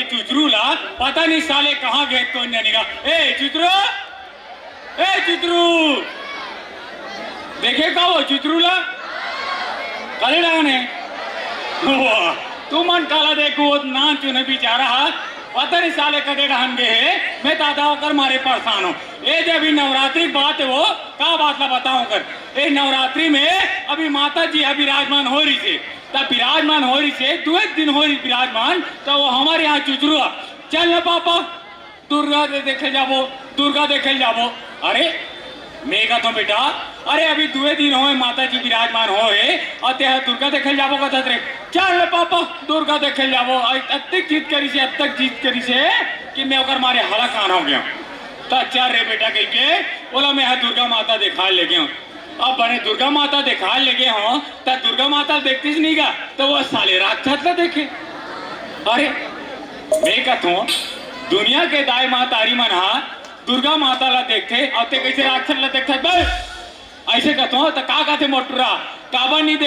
ये चुचरूला पता नहीं साले कहाँ गए तो निगा। ए चुचरू देखे का वो चुचरूला कले डाने तू मन काला देखो ना चुने बेचारा पता नहीं साले कदे ढहन गए है। मैं दादा होकर मारे परेशान हूँ। ये जब नवरात्रि बात है वो का बात ला बताऊं कर। ये नवरात्रि में अभी माता जी विराजमान हो रही थे, तब विराजमान हो रही से 2 दिन हो रही विराजमान, तो वो हमारे यहाँ चुचरुआ चल ना पापा दुर्गा देखे जाबो, दुर्गा देखे जाबो। अरे मैं का तो बेटा अरे अभी 2 दिन हो माता जी विराजमान हो और ते दुर्गा देखे जाबो का रे चल ना पापा दुर्गा देखे जाबो। अब तक जीत करी से कि मैं ओकर मारे हला कान हो गया। तो अच्छा रे बेटा कह के बोला मैं दुर्गा माता दिखा ले गया। अब बने दुर्गा माता दिखा ले गए हो तो दुर्गा माता देखती नहीं गा तो वो साले राक्षस ला देखे। अरे मैं कहता हूँ दुनिया के दाई माँ तारी मन दुर्गा माता ला देखते और ते कैसे राक्षस ला देखते बस ऐसे कहता हूँ तो का कहते मोटरा काबर नहीं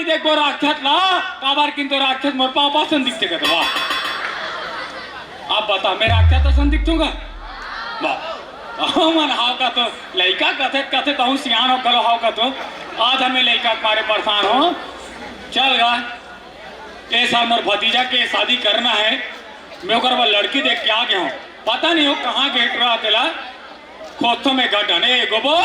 देखो राक्षस ला काबर किंतु राक्षस मोर पापा सन दिखते कहते वाह। आप बता मैं राक्षस तो सन दिखूंगा मन हाव का तो लड़का कथे तो सियान हो गलो हाव का तो आज हमें लड़का मारे परेशान हो। चल गा ए साल मोर भतीजा के शादी करना है, मैं ओकर वो लड़की देख के आ गया हूँ। पता नहीं हो कहाँ गेट रहा तेला खोथों में गड्ढन ए गोबो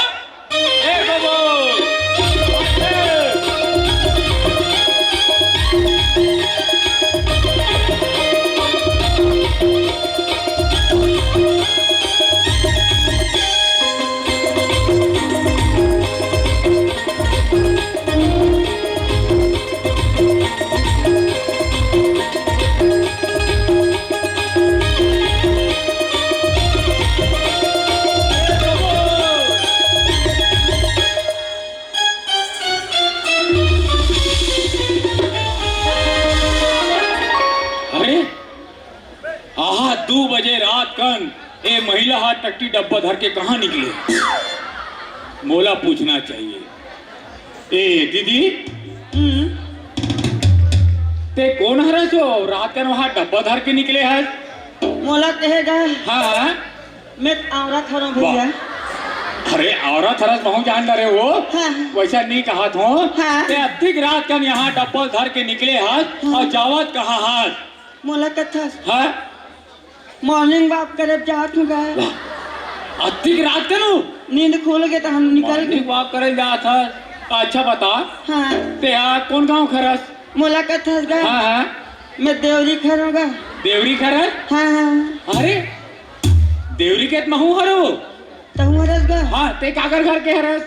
ए महिला हाथ टट्टी डब्बा धर के कहाँ निकले मोला पूछना चाहिए। ए दीदी ते कौन हरा सो रात कर वहाँ डब्बा धर के निकले है मोला कहेगा। हाँ मैं औरत हूँ भैया। अरे औरत हरस बहु जान रहे हो। हाँ। वैसा नहीं कहा था। हाँ। ते अतिक रात कर यहाँ डब्बा धर के निकले हाथ। हाँ। और जावत कहाँ हाथ मोला कथा। हाँ मॉर्निंग वॉक करे जात हूँ गए। अतिक रात करो नींद खोल के तो हम निकल गए वॉक करे जात है। अच्छा बता हाँ ते कौन गाँव खरस मोला कथा गए। हाँ हाँ मैं देवरी खरूंगा। देवरी खरस हाँ हाँ अरे देवरी के महू हरो तो हूँ हरस गए। हाँ ते काकर घर के हरस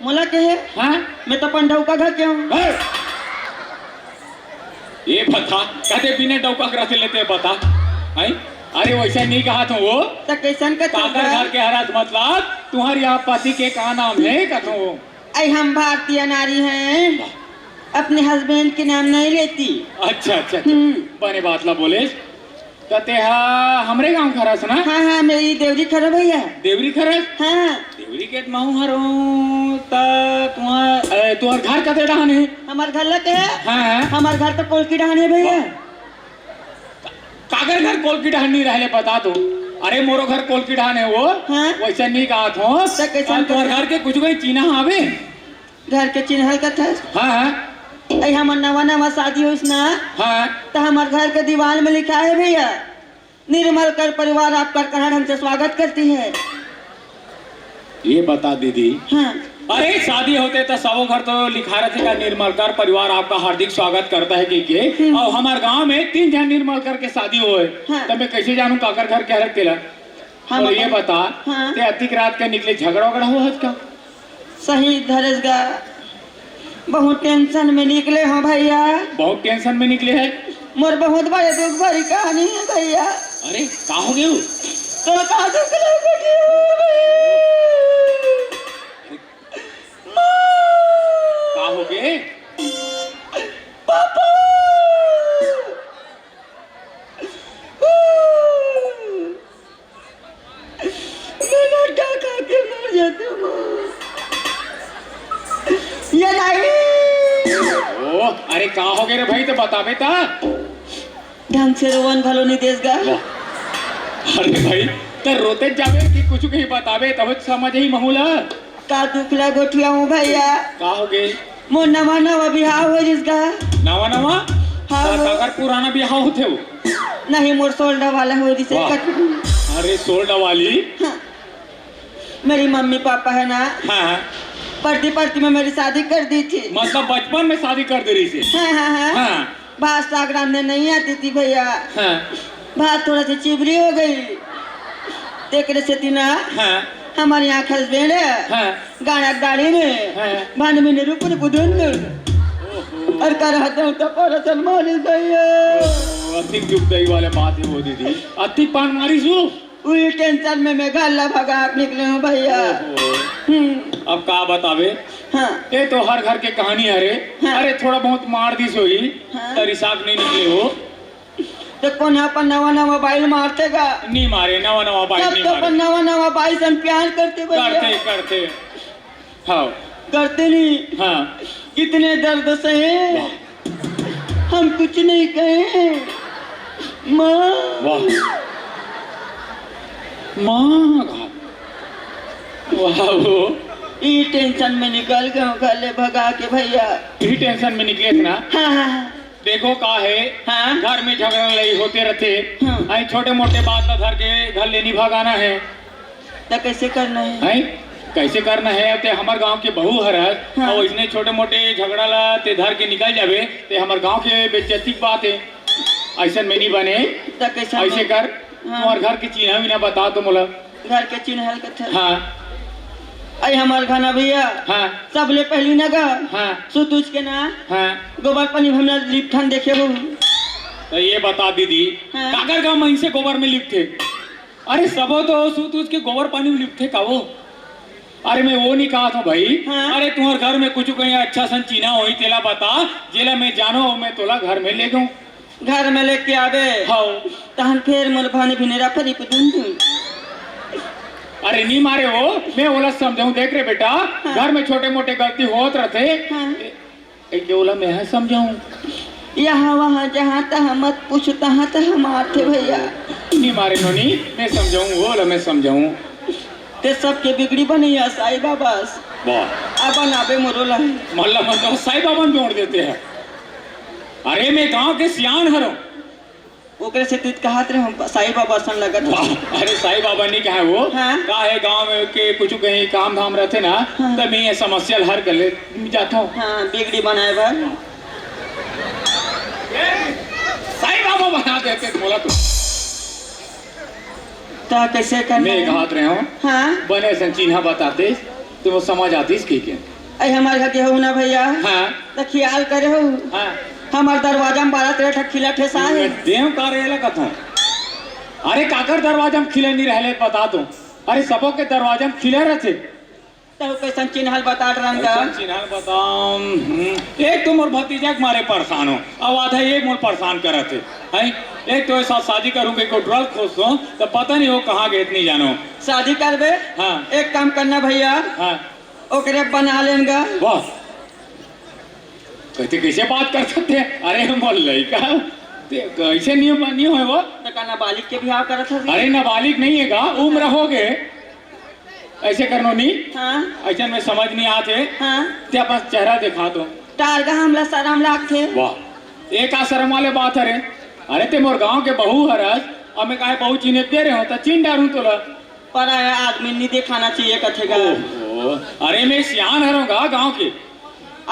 मोला कहे हाँ मैं तो पंडव का घर के हूँ। ये बता कहते बिना डौका करा से लेते बता आई। अरे वैसा नहीं कहा था वो तो कैसन का काकर घर के हरस मतलब तुम्हारे यहाँ पति के का नाम है कथो आई हम भारतीय नारी हैं अपने हस्बैंड के नाम नहीं लेती। अच्छा अच्छा बने बात ला बोले कहते हमरे गांव खरस ना। हाँ हाँ मेरी देवरी खरा भैया। देवरी खरस हाँ देवरी के महू हरो तुम्हार घर कते डहान है हमार घर लगे है। हाँ हमार घर तो कोल की डहान है भैया। कागर घर कोल की डहान नहीं रहले बता दो। अरे मोरो घर कोल की डहान है वो। हाँ? वैसा नहीं कहा था तुम्हार घर के कुछ कोई चीना आवे घर के चिन्हल का था। हाँ आई हमार नवा शादी हुई ना। हाँ तो हमार घर के दीवार में लिखा है भैया निर्मल कर परिवार आपका कहर हमसे स्वागत करती है। ये बता दीदी। हाँ अरे शादी होते तो सबो घर तो लिखा रहते का निर्मलकर परिवार आपका हार्दिक स्वागत करता है कि और हमारे गांव में 3 जन निर्मलकर के शादी हुए। हाँ। तो मैं कैसे जानूं काकर घर के हर केला। हम और ये बता हाँ। ते अतिक रात के निकले झगड़ा वगड़ा हुआ है क्या सही धरस गा बहुत टेंशन में निकले हो भैया। बहुत टेंशन में निकले है मोर बहुत बड़े दुख भरी कहानी है भैया। अरे का हो गया तो का दुख लगे का हो गए पापा मैं लड़का खा के मर जाता हूँ। ये नहीं ओ अरे का हो गए रे भाई तो बता बेटा ढंग से रोवन भलो नहीं देस गा। वाह। अरे भाई तो रोते जावे कि कुछ कहीं बतावे तब समझ ही महूला का दुखला गोठिया हूँ भैया। का हो गए मोर नवा नवा बिहार हो जिसका। नवा नवा हाँ। अगर पुराना ब्याह होते हो नहीं मोर सोल्डा वाला हो जिसे वाह। अरे सोल्डा वाली हाँ। मेरी मम्मी पापा है ना हाँ पढ़ती पढ़ती में मेरी शादी कर दी थी। मतलब बचपन में शादी कर दे रही से हाँ हाँ हाँ, हाँ भात साग रांधने नहीं आती थी भैया। हाँ भात थोड़ा सी चिबरी हो गई देखने से तीना हाँ हमारे यहाँ हस्बैंड है हाँ गाना गाड़ी में हाँ। भान में रुपन बुधन और कर हते हूँ तो पर सलमान भैया अधिक दुखदाई वाले बात है वो दीदी अधिक पान मारी सु वही टेंशन में मैं गला भगा निकले हूँ भैया। अब का बतावे हाँ ये तो हर घर के कहानी है रे हाँ। अरे थोड़ा बहुत मार दी सोई हाँ। तो रिसाक नहीं निकले हो तो कौन अपन नवा नवा बाइल मारतेगा नहीं मारे नवा नवा बाइक तब नहीं तो मारे अपन नवा नवा बाइल से प्यार करते भैया। करते करते हाँ करते नहीं हाँ कितने दर्द सहे हम कुछ नहीं कहे माँ वाह माँ वाह वो ये टेंशन में निकल गए हूँ गले भगा के भैया। यही टेंशन में निकले थे ना हाँ हाँ देखो का है हाँ घर में झगड़ा लड़ाई होते रहते हाँ। आई छोटे मोटे बात का धर के घर लेनी भगाना है तो कैसे करना है। हैं कैसे करना है अब ते हमार गांव के बहू हरस हाँ। और इसने छोटे मोटे झगड़ा ला ते धर के निकल जावे ते हमार गांव के बेइज्जती की बात है ऐसा में नहीं बने तो कैसे ऐसे कर हाँ। तुम्हार घर की चिन्ह भी ना बता तो मोला घर के चिन्ह हल के हाँ आई हमार खाना भैया हाँ सबले पहली ना गा हाँ सुतुज के ना हाँ गोबर पानी हमरा लिपठन देखे हो। तो ये बता दीदी हाँ। काकर गांव में से गोबर में लिपटे अरे सबो तो सूत उसके गोबर पानी में लिपटे का वो अरे मैं वो नहीं कहा था भाई हाँ। अरे तुम्हारे घर में कुछ कहीं अच्छा सन चीना हो तेला बता जेला मैं जानो मैं तोला घर में ले गऊं घर में लेके आवे हाँ तहन फिर मोर भाने भिनेरा फरी पे दूं अरे नहीं मारे हो मैं ओला समझाऊं देख रे बेटा घर में छोटे मोटे गलती होत रहते हाँ। एक ओला मैं है समझाऊं यहाँ वहाँ जहाँ तहाँ मत पूछ तहाँ तहाँ मारते भैया। नहीं मारे नोनी मैं समझाऊं वो ओला मैं समझाऊं ते सबके बिगड़ी बनी है साई बाबा वाह अब बनावे मोरोला मल्ला मतलब साई बाबा जोड़ देते हैं अरे मैं गांव के सियान हरो ओकरे से तुझ कहत रहे हम साई बाबा सन लगत वाह, अरे साई बाबा नहीं कहा वो हाँ। का है गांव में के कुछ कहीं काम धाम रहते ना हाँ। तब मैं ये समस्या हल कर ले जाता हूँ हाँ बिगड़ी बनाए बार साई बाबा बना देते बोला तो कैसे करना मैं है? कहत रहे हूँ हाँ बने सन चिन्ह बताते तो वो समझ आती इसकी के अरे हमारे घर के हो ना भैया हाँ तो ख्याल करे हो हाँ हमार दरवाजा में 12-13 खिला ठेसा है। देव का रेला कथों अरे काकर दरवाजा में खिले नहीं रहले बता दो अरे सबों के दरवाजा में खिले रहते तो कैसन चिन्हल बता रंगा चिन्ह बताओ एक तुम और भतीजा के मारे परेशान हो अब आधा एक मोर परेशान कर थे हैं एक तो ऐसा शादी करूंगे को ड्रल खोज दो तो पता नहीं हो कहाँ गए इतनी जानो शादी करबे हाँ एक काम करना भैया हाँ ओकरे बना लेंगे। वाह कहते कैसे बात कर सकते हैं अरे बोल लड़का कैसे नहीं हो वो तो का नाबालिग के बिहार करत है। अरे नाबालिग नहीं है गा उम्र हो गए ऐसे करनो नहीं हाँ ऐसे में समझ नहीं आते हाँ ते पास चेहरा दिखा दो टारगा हमला शरम लागथे। वाह एक आ शर्म वाले बात है रे अरे ते मोर गांव के बहू हरस और मैं कहे बहू चीने दे रहे हो तो चीन डालू तो पर आदमी नहीं दिखाना चाहिए कथेगा। अरे मैं सियान हरूँगा गांव के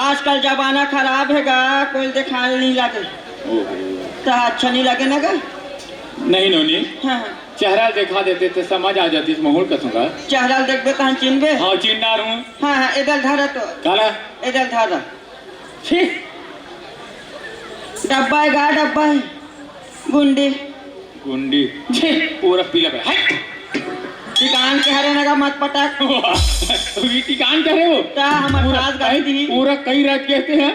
आजकल जमाना खराब हैगा कोई दिखाने नहीं लगे तो अच्छा नहीं लगे ना गा। नहीं नोनी हाँ चेहरा दिखा देते तो समझ आ जाती मोहल कथूंगा चेहरा देखबे कहाँ चिन्हबे। हाँ चीन डाल हूँ हाँ हाँ इधर धरा तो काला इधर धरा छी डब्बा है गा डब्बा है गुंडी गुंडी छी पूरा पीला पे हाय ठिकान के हरे नगा मत पटक टिकान करे हो ता हमारे पास गाड़ी दी पूरा कई रात कहते हैं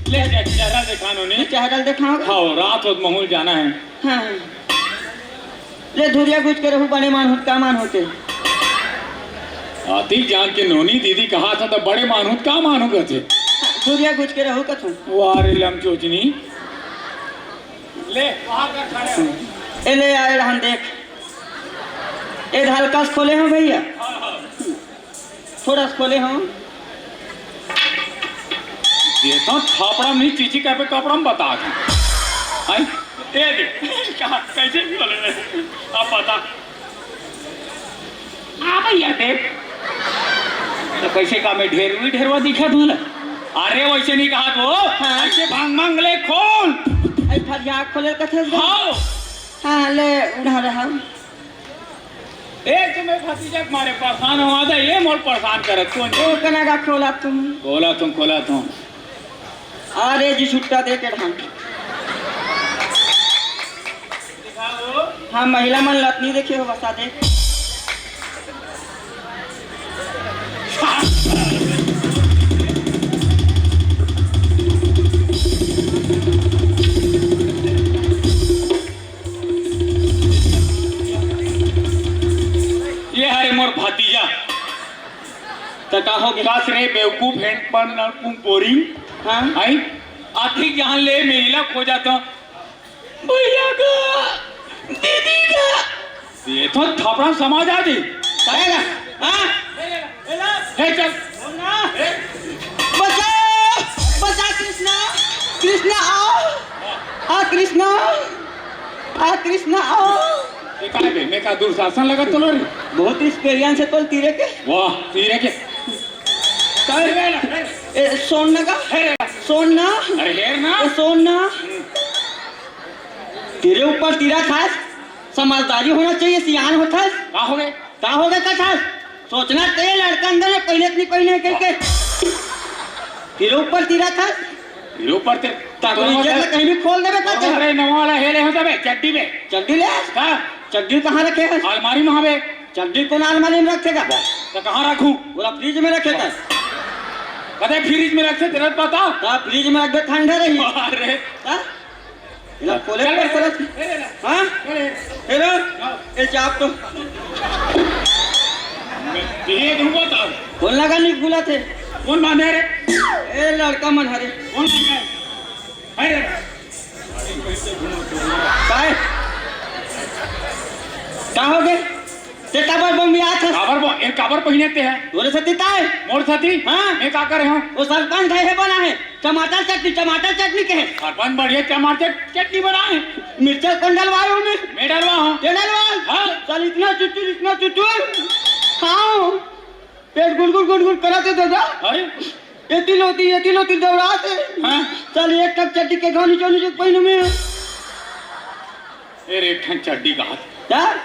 ले जा चेहरा दिखानो ने चेहरा दिखाओ। हाँ रात हो महूल जाना है हाँ ले धुरिया गुज के रहू बड़े मान का मान होते आती जान के नोनी दीदी कहा था तो बड़े मानूत का मानू कहते धुरिया गुज के रहू कथू वारे लम चोचनी ले वहां कर खड़े हो। ए ले आए रहन देख ए हल्का से खोले हो भैया हाँ, हाँ। थोड़ा से खोले हो ये तो थापड़ा में चीची का पे कपड़ा में बता के आई ए दे कहाँ कैसे बोले अब बता आ भैया देख तो कैसे का मैं ढेरवा दिखा दूंगा अरे वैसे नहीं कहा तो हाँ। ऐसे भांग मांग ले खोल ऐ फरिया खोले कथे हाँ हाँ ले उड़ा रहा एक तो मैं भतीजा मारे परेशान हुआ था ये मोल परेशान करे कौन ओ कना का खोला तुम खोला तुम अरे जी छुट्टा दे के ढंग दिखाओ हाँ महिला मन लतनी देखे हो बसा देख ये है मोर भतीजा तका हो गया कास रे बेवकूफ हैंड पर नरकुम पोरी हाँ आई आखिर यहाँ ले महिला खो जाता भैया का दीदी का ये तो थपड़ा समाज आ जी कहेगा हाँ हे चल बचा बचा कृष्णा कृष्णा आओ हाँ कृष्णा हाँ कृष्णा आओ ये काय बे मैं का दुर्शासन लगा तो रे बहुत एक्सपीरियंस है तो तीरे के वाह तीरे के ए सोना का सोना अरे हेर ना ए सोना तेरे ऊपर तीरा खास समझदारी होना चाहिए सियान होता है का हो गए का हो गया कथा सोचना चाहिए लड़का अंदर में पहले नहीं पहले करके तेरे ऊपर तीरा खास तेरे ऊपर ते ताको इज्जत में कहीं भी खोल देवे का अरे नवा वाला हेले हो तबे चड्डी में चड्डी ले का चड्डी कहाँ रखे है अलमारी में हवे चड्डी को अलमारी में रखेगा तो कहाँ रखूं बोला फ्रिज में रखेगा कदे फ्रिज में रखे तेरे पता का फ्रिज में रख दे ठंडा रही अरे हाँ इला खोले पर खोले हाँ हेलो ये चाप तो ये दूंगा तो कौन लगा नहीं भूला थे कौन माने रे ए लड़का मन हरे कौन माने अरे काय का हो गए ते काबर बम में आता काबर पहनते हैं तोरे सती ताए मोर साथी हाँ मैं का करे हूं वो सरपंच भाई है बना है टमाटर चटनी के है सरपंच बढ़िया टमाटर चटनी बनाए मिर्चा कौन डलवाए हूँ मैं डलवा हूं ये डलवा हाँ। चल इतना चुचुर खाओ पेट गुड़गुड़ कराते दादा अरे ये तिलोती दौड़ाते हाँ। चल एक टक चट्टी के घानी चोनी जो पहिन में अरे एक ठन चड्डी का हाथ यार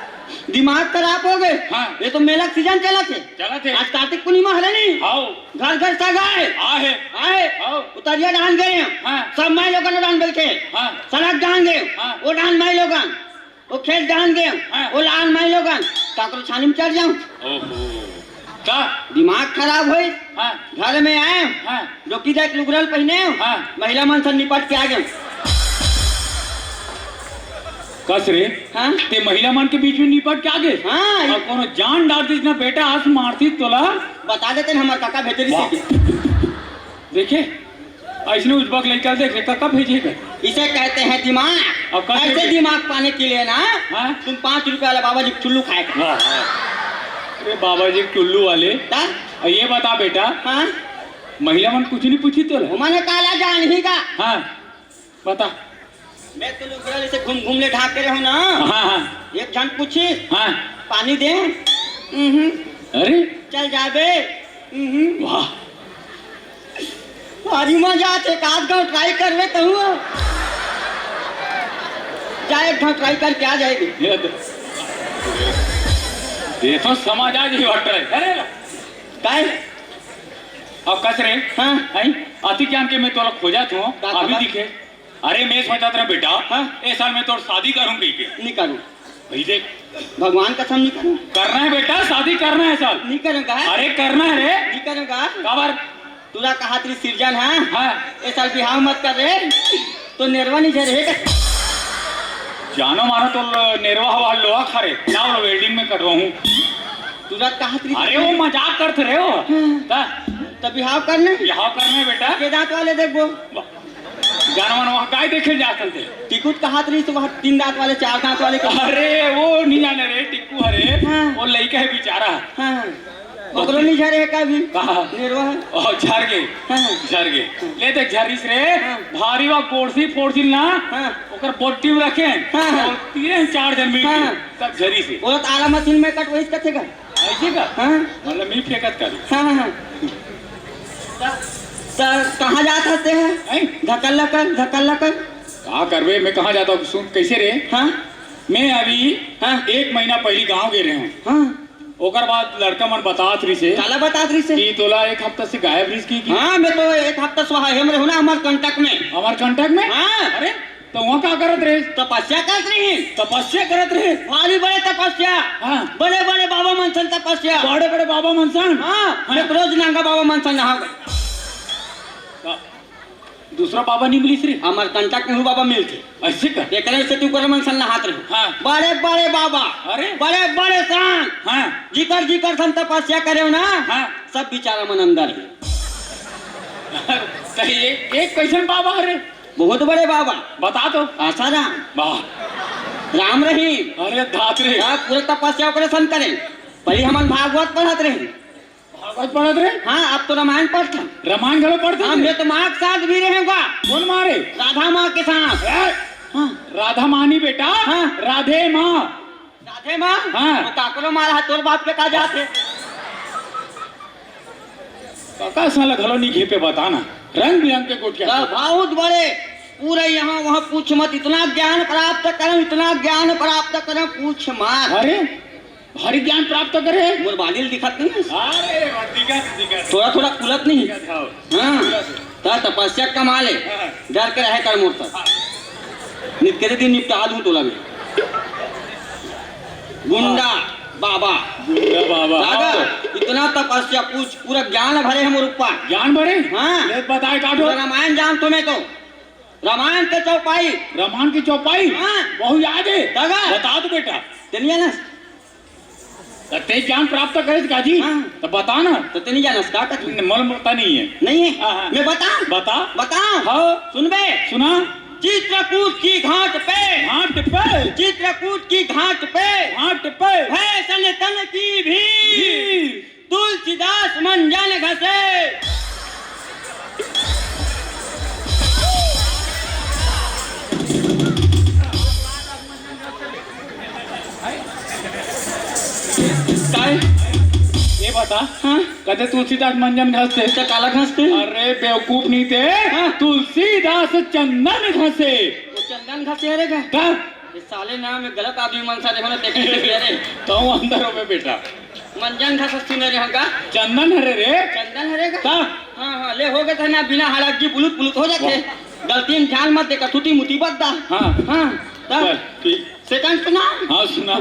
दिमाग खराब हो गए हाँ। ये तो मेला सीजन चला थे आज कार्तिक पूर्णिमा है नहीं आओ घर घर सा गए आहे आए आओ उतरिया डान गए हाँ। सब माई लोगन डान बैठे हाँ। सड़क डान गए हाँ। वो डान माई लोगन वो खेत डान गए हाँ। वो लान माई लोगन काकरो छानी में चढ़ जाऊं ओहो का दिमाग खराब हुई हाँ घर में आए हाँ डोकी जाके लुगरल पहने हाँ। महिला मन से निपट के आ गए कस रे हाँ ते महिला मन के बीच में निपट के आगे हाँ और कोनो जान डाल दी ना बेटा आज मारती तोला बता देते हैं हमारे काका भेजे वाह। देखे ऐसे उजबक लड़का देखे काका भेजेगा इसे कहते हैं दिमाग और कैसे ऐसे दिमाग पाने के लिए ना हाँ? तुम 5 रुपए वाला बाबा जी चुल्लू खाएगा वाह अरे बाबा जी टुल्लू वाले हाँ? और ये बता बेटा हाँ महिला मन कुछ नहीं पूछी तो मैंने काला जान ही का हाँ बता मैं तो लुगरल से घूम ले ढाक के रहो ना हाँ हाँ एक जन पूछी हाँ पानी दे अरे चल जाबे वाह भारी मजा आते आध गाँव ट्राई करवे तो हुआ जाए एक घंटा ट्राई करके आ जाएगी देखो समाज आज ही हट रहे अरे काय अब कस रहे हाँ आई आती जान के मैं तोला खोजा तू का अभी खबर? दिखे अरे मैं सोचा था बेटा हाँ? इस साल मैं तो शादी करूं कहीं के नहीं करूँ भाई देख भगवान कसम नहीं करूँ करना है बेटा शादी करना है साल नहीं करूँगा अरे करना है रे नहीं करूँगा काबर तुरा कहा तेरी सिरजन है हाँ इस साल बिहाव मत कर रे तो निर्वा नहीं रहेगा जानो मानो तो निर्वाह वाला लोहा खरे ना वो वेल्डिंग में कर रहा हूँ तुरा कहा तेरी अरे वो मजाक करते रहे हो तो बिहाव करने यहाँ करना है बेटा के दांत वाले देख वो जानवर वहाँ काय देखे जा सकते। टिकुट का हाथ रही तो वहाँ 3 दांत वाले 4 दांत वाले का। अरे वो नहीं जाने रे टिक्कू हरे हाँ। वो लड़का है बेचारा। हाँ ओकरो नहीं झरे है का भी कहा नेरवा है। और झर गए हाँ झर गए ले देख झरिस रे हाँ। भारी वा कोड़सी फोड़सी ना हाँ ओकर बोटी में रखे हाँ। और 3-4 जन मिल हाँ। तब झरी से वो तारा मशीन में कट वही कथे का। ऐसे का हाँ मतलब मी फेंकत करी हाँ हाँ कहाँ जात हते हैं हैं धकल्ला कर का करबे मैं कहाँ जाता हूँ सुन कैसे रे हाँ मैं अभी हाँ 1 महीना पहले गांव गए रहे हूँ हाँ ओकर बाद लड़का मन बतात रही से काला बता रही से कि तोला 1 हफ्ता से गायब रही की हाँ मैं तो 1 हफ्ता सुहा हम रहो ना हमारे कांटेक्ट में। हमारे कांटेक्ट में हाँ अरे तो वहाँ क्या करत रहे तपस्या कर रही है तपस्या करत रहे भारी बड़े तपस्या हाँ बड़े बड़े बाबा मनसन तपस्या बड़े बड़े बाबा मनसान हाँ एक रोज नांगा बाबा मनसन नहा दूसरा बाबा नहीं मिली श्री हमारे कांटेक्ट में बाबा मिलते ऐसे का एक से तू कर मनसन नहात रहे हाँ बड़े बड़े बाबा अरे बड़े बड़े सांग हाँ जिकर सन तपस्या करे हो ना हाँ सब बेचारा मन अंदर है सही एक कैसन बाबा अरे बहुत बड़े बाबा बता दो आसाराम वाह राम रहीम अरे धात रे पूरे तपस्या करे सन करे पहले हम भागवत पढ़त रहे भागवत पढ़त रहे हाँ अब तो रामायण पढ़ता रामायण घलो पढ़ते हम तो माँ के साथ भी रहेगा कौन मारे राधा माँ के साथ हाँ राधा मानी बेटा हाँ। राधे माँ राधे माँ हाँ। तो काकरो मारा तोर बाप के का जाते काका साला घलो नहीं घेपे बताना रंग बिरंग के गोटिया बहुत बड़े पूरे यहाँ वहाँ पूछ मत इतना ज्ञान प्राप्त करें पूछ मत। अरे भारी ज्ञान प्राप्त करे मोर बालिल दिखत नहीं अरे दिक्कत थोड़ा थोड़ा खुलत नहीं हाँ तो तपस्या कमाल है हाँ। डर के रहे कर मोर नित्य दिन निपटा दूं तोला में गुंडा बाबा बाबा दादा इतना तपस्या पूछ पूरा ज्ञान भरे हम ऊपर ज्ञान भरे हाँ ले बताए काटो रामायण जान तुम्हें तो रामायण के चौपाई रामायण की चौपाई हाँ। बहुत याद है दादा बता दो बेटा तेनिया ना ते ज्ञान प्राप्त करे काजी हाँ। तो बता ना तो तेनी जानस का कथी मन पता नहीं है नहीं है हाँ। मैं बता हाँ सुन बे सुना चित्रकूट की घाट पे चित्रकूट की घाट पे है सनातन की भीड़ तुलसीदास मंजन घसे ये बता हाँ कदे तुलसीदास मंजन घसते तो काला घसते अरे बेवकूफ नहीं थे हाँ। तुलसीदास चंदन घसे वो चंदन घसे रे का ये साले नाम में गलत आदमी मनसा देखो ना देखे रे तो अंदर हो में बेटा मंजन घस सुने रे हमका चंदन हरे रे चंदन हरेगा का हाँ हाँ ले हो गए थे ना बिना हड़क जी पुलुत पुलुत हो जाते गलती में ध्यान मत देकर थूती मुती बद दा हाँ हाँ चल ठीक सेकंड सुना हाँ सुना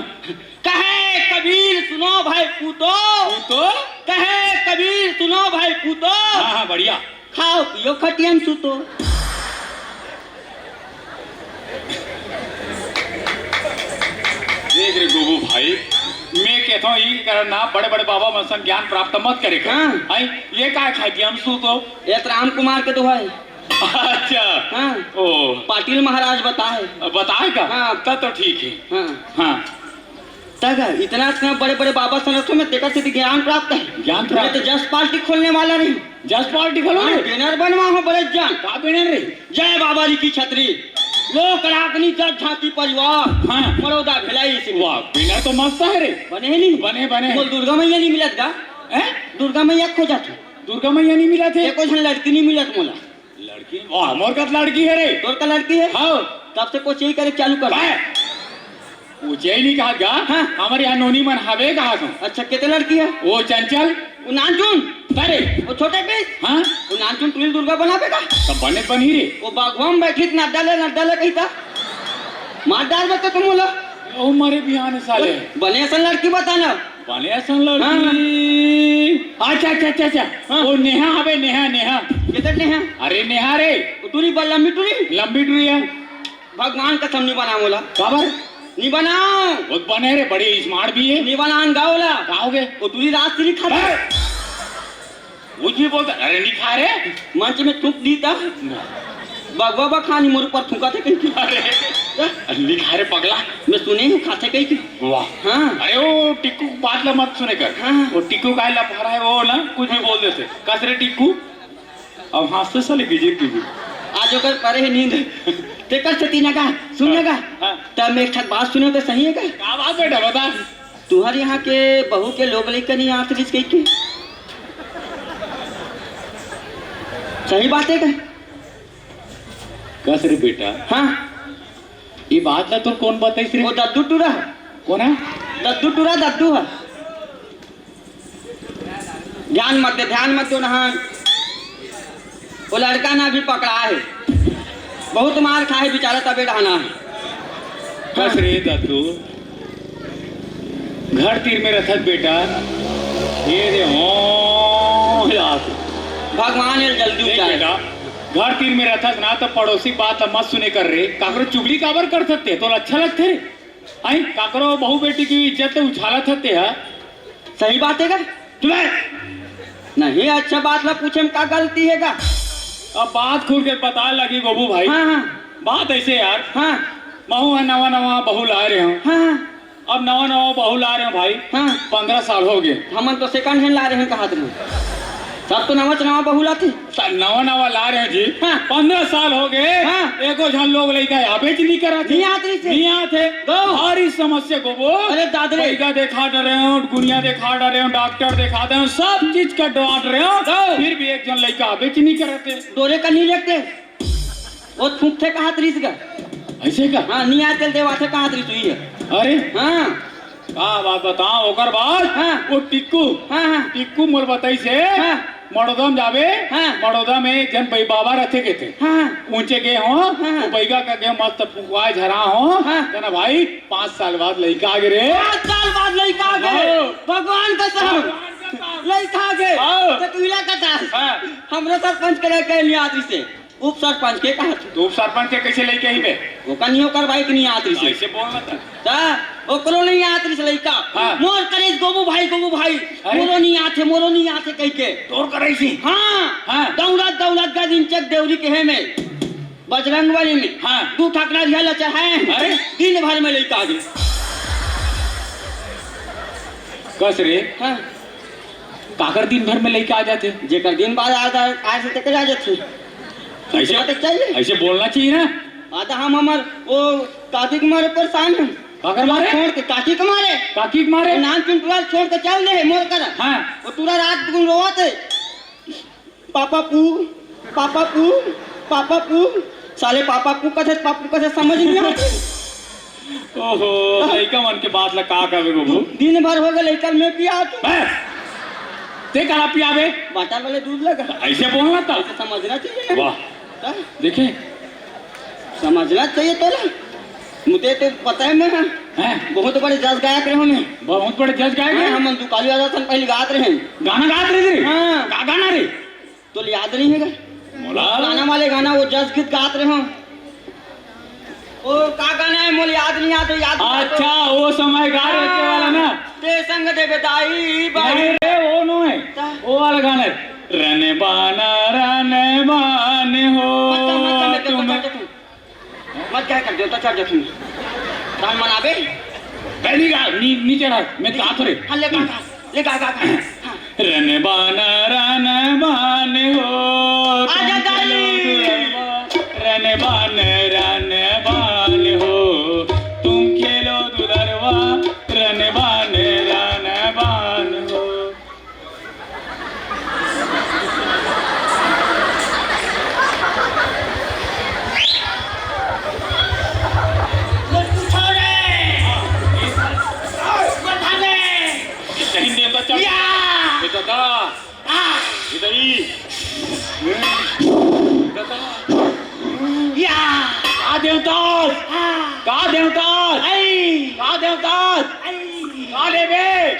कहे कबीर सुनो भाई पूतो तो कहे कबीर सुनो भाई पूतो हाँ हाँ बढ़िया खाओ पियो खटियन सुतो देख रे गोबू भाई मैं कहता हूँ ये करना बड़े बड़े बाबा मनसन ज्ञान प्राप्त मत करे हाँ। आई ये काय खाई हम सू तो ये राम कुमार के तो है अच्छा हाँ ओ पाटिल महाराज बताए बताए का हाँ। तब तो ठीक है हाँ हाँ तक इतना इतना बड़े बड़े बाबा सनसों में देखा से ज्ञान प्राप्त है ज्ञान प्राप्त मैं तो जस पार्टी खोलने वाला नहीं जस पार्टी खोलो हाँ, बैनर बनवा हो बड़े जान का बैनर रे जय बाबा जी की छतरी लोक रागनी जग झांकी परिवार हाँ। मरोदा भिलाई से वाह बैनर तो मस्त है रे बने नहीं बने बने बोल दुर्गा मैया नहीं मिलत गा हैं दुर्गा मैया खो जाती दुर्गा मैया नहीं मिला थे एको झन लड़की नहीं मिलत मोला लड़की वाह मोर का लड़की है रे तोर का लड़की है हाँ तब से कुछ यही करे चालू कर पूछे ही नहीं कहा गा हाँ। हमारे यहाँ नोनी मन हवे कहा तुम अच्छा कितने लड़की है वो चंचल वो नानचुन अरे वो छोटे पीस हाँ वो नानचुन तुलिल दुर्गा बनावेगा तब बने बनी रे वो बागवान बैठी न डाले कही था मार डाल बता तुम बोला ओ मारे बिहान साले बने ऐसा लड़की बताना बने असन लड़की अच्छा अच्छा अच्छा अच्छा हाँ। वो नेहा हवे नेहा नेहा कितने हैं अरे नेहा रे वो तुरी लंबी तुरी लंबी टूरी है भगवान का सब नहीं बना बोला खबर नहीं बनाओ वो बने रे बड़े स्मार्ट भी है नहीं बनान गाओला खाओगे वो तुरी रात से खाता वो जी बोलता अरे नहीं खा रे मंच में थूक दी था बगवा बखानी मोर ऊपर थूका थे कहीं की अरे लिखा रे पगला। मैं सुने हूँ खाते कहीं की। वाह हाँ अरे वो टिक्कू बात ला मत सुने कर। हाँ। वो टिक्कू का लफड़ा है वो ना कुछ भी बोल देते कसरे टिक्कू अब हंसते साले गिजे टिक्कू आज ओकर परे है नींद तेकर छती ना का सुन ना का हाँ। तब मैं एक ठक बात सुने तो सही है का क्या बात बेटा बता। तुम्हारे यहाँ के बहू के लोग लेकर नहीं आते जिस कहीं के सही बात है का कस रे बेटा। हाँ ये बात ला तो कौन बताई रे। वो दद्दू टूरा है कौन है। दद्दू टूरा दद्दू है ध्यान मत दो नहा वो लड़का ना भी पकड़ा है बहुत मार खा है बेचारा तबे रहना है। कस रे दत्तू घर तीर में रथत बेटा ये दे हो यार भगवान ये जल्दी देख उचारे बेटा घर तीर में रथत ना तो पड़ोसी बात मत सुने कर रे काकरो चुगली काबर कर सकते तो अच्छा लगते आई काकरो बहू बेटी की इज्जत तो उछालत हते है। सही बात है का तुम्हें नहीं अच्छा बात ला पूछे में क्या गलती है का। अब बात खुल के बता लगी गोबू भाई। हाँ हाँ बात ऐसे यार हाँ महू है नवा नवा बहू ला रहे हो। हाँ अब नवा नवा बहू ला रहे हो भाई। हाँ 15 साल हो गए। हमन तो सेकंड हैंड ला रहे हैं कहा तुम सब तो नवा बहुला थे नवा नवा ला रहे हैं जी। हाँ। 15 साल हो गए। हाँ। एको झन लोग लइका आबे नहीं करा थे। नहीं आते थे। नहीं आते गो। भारी समस्या गोबो। अरे दादरे। लइका देखा डरे हो गुनिया देखा डरे हो डॉक्टर देखा दे सब चीज का डांट रहे हो गो। फिर भी एक जन लइका आबे नहीं कराते। डोरे का नहीं लगते वो थूक थे कहा त्रिस का ऐसे का। हाँ नहीं आते देवा थे कहा त्रिस हुई है। अरे हाँ बात बताओ ओकर बाद। हाँ। वो टिक्कू हाँ हाँ टिक्कू मोर बताई से हाँ। मड़ोदम जावे। हाँ। मड़ोदम में एक जन भाई बाबा रहते के थे हाँ ऊंचे गए हो। हाँ। बैगा का गए मस्त फुकवाए झरा हो। हाँ। कहना भाई 5 साल बाद लड़का आ गए। 5 साल बाद लड़का आ गए हाँ। भगवान का सब लड़का आ गए हाँ। तो तुला का था हाँ। हमरा सरपंच करे के नहीं आती से उप सरपंच के कहा तो सरपंच के कैसे लड़के ही बे वो का नहीं करवाई कि नहीं आती से ऐसे बोलना था। ता ओकरो नहीं आती से लड़का हाँ। मोर करे गोबू भाई अरे। मोरो नहीं आते कह के तोर करे सी। हाँ हाँ। दौलत का दिन चक देवरी के है में बजरंग वाली में हाँ। 2 ठकरा दिया लचा है अरे। दिन भर में लड़का आ गई। कस रे हाँ काकर दिन भर में लड़का आ जाते। जेकर दिन बाद आज से तक आ जाते ऐसे तक चाहिए ऐसे बोलना चाहिए ना। आधा हम हमार वो काकी के मारे परेशान हैं काकर मारे छोड़ के काकी के मारे काकी के मारे। नाम पिंटुआ छोड़ के चल दे मोर कर हाँ। वो पूरा रात गुन रोते पापा पू साले पापा कथे समझ नहीं आते। ओहो लड़का मन के बात ला का कहबे गोबू। दिन भर हो गए लड़का में पिया तू हैं? ते कला पियाबे बाटा वाले दूध लगा ऐसे बोलना था। ऐसे समझना चाहिए ना। वाह ता? देखे समझना चाहिए तो ना मुझे तो पता है मैं हैं बहुत बड़े जज गायक रहे मैं बहुत बड़े जज गाए हम दुकाली वाला सन पहले गात रहे गाना गात रहे थे। हाँ। का गाना रे तो याद नहीं है मोला गाना वाले गाना वो जज गीत गात रहे हो ओ का गाना है मोल याद नहीं आते याद अच्छा वो समय गा रहे थे वाला ना। ते संग दे बेदाई नहीं बाई रे वो नो है ता? वो वाला गाना है। रन बान हो तुम्हें मत क्या कर दो तो चढ़ जा तुम तान मनाबे पहली गा नीचे रहा मैं गा तो रे। हाँ ले गा रन बान हो आजा दाई। रन बान हो तुम खेलो दुलरवा रन बान हो।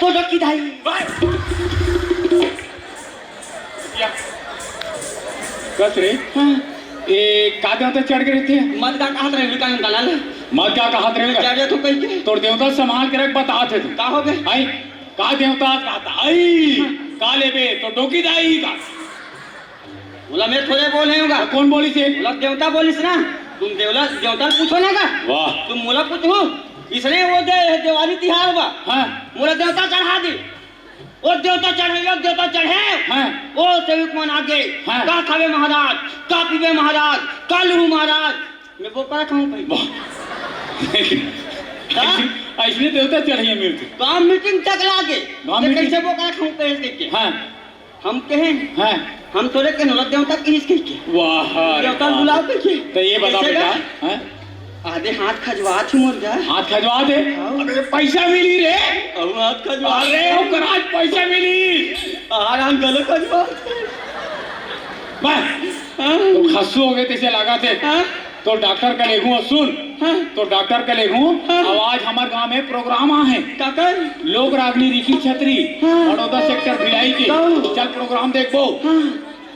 तो की धाई कस रे ए का देवता चढ़ के रहते हैं। मत का कहा रहे का गाना ले मत क्या कहा रहेगा चढ़ जा तू कह के तोर देवता संभाल के रख बता थे तू का हो गए आई का देवता कहता आई का लेबे तो डोकी दाई का बोला मैं थोड़े बोले होगा। कौन बोली से? बोला देवता बोलिस ना, तुम देवता पूछो ना का। वाह। तुम मोला पूछो, इसलिए वो दिवाली तिहार हुआ। हाँ मोला देवता चढ़ा दे, वो देवता चढ़े हाँ वो सेवक मन आगे हाँ। का खावे महाराज, का पीवे महाराज, का लूँ महाराज, मैं वो करा खाऊं भाई। ऐसने देवता चढ़िए मिलते काम मीटिंग तक लागे गाँव तो मीटिंग- कैसे वो करा खाऊं कहे के। हाँ हम कहें हाँ हम थोड़े के नौलत देवता किस के वाह देवता बुलाओ के। तो ये बता कैसे बेटा, का? हाँ? आधे हाथ खजवा थी मुर जा। हाथ खजवा दे। अबे पैसा मिली रे। अब हाथ खजवा अरे ओकर आज पैसा मिली। आराम गलत खजवा। तो खस्सू हो गए तेसे लगा थे। तो डॉक्टर का लेगू सुन। तो डॉक्टर का लेगू आवाज हमारे गांव में प्रोग्राम है काकर लोक रागनी रिखी छतरी बड़ौदा सेक्टर भिलाई की। चल प्रोग्राम देखो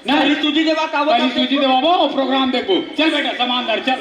ना। सूजी देवा का पहली सूची दबाबो और प्रोग्राम देखो। चल बेटा सामान दर चल।